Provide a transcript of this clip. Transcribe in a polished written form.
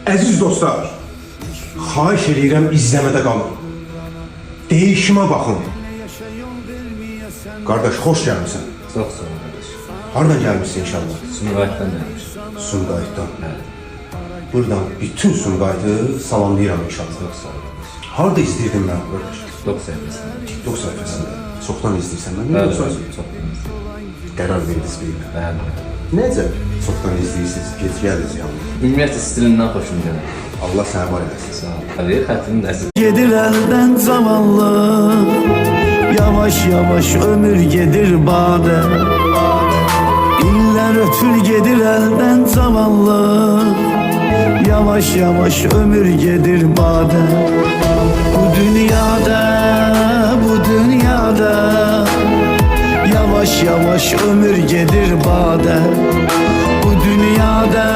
Əziz dostlar, xahiş edirəm izləmədə qalın. Değişimə baxın. Qardaş, xoş gəlmişsən. Çox sağ ol qardaş. Hardan gəlmişsin inşallah? Sumqayıtdan gəlmişəm. Sumqayıtdan. Bəli. Buradan bütün Sumqayıtı salamlayıram inşallah. Çox sağ ol qardaş. Harda izləyirdin mən qardaş? TikTok səhifəsində. TikTok səhifəsində. Çoxdan izləyirsən mən. Bəli, Yoxsa bəli, çoxdan izləyirəm. qərar verdiniz bir. Bəli. Necə? Çoxdan izləyirsiniz, gec gəldiniz yanına. Ümumiyyətlə stilindən xoşum gəlir. Allah səni var eləsin. Sağ ol. Hadi xətrini də əziz. Gedir elden zamanlı, yavaş yavaş ömür gedir bade. İller ötür gedir elden zamanlı, yavaş yavaş ömür gedir bade. Bu dünyada yavaş yavaş ömür gedir bade. Bu dünyada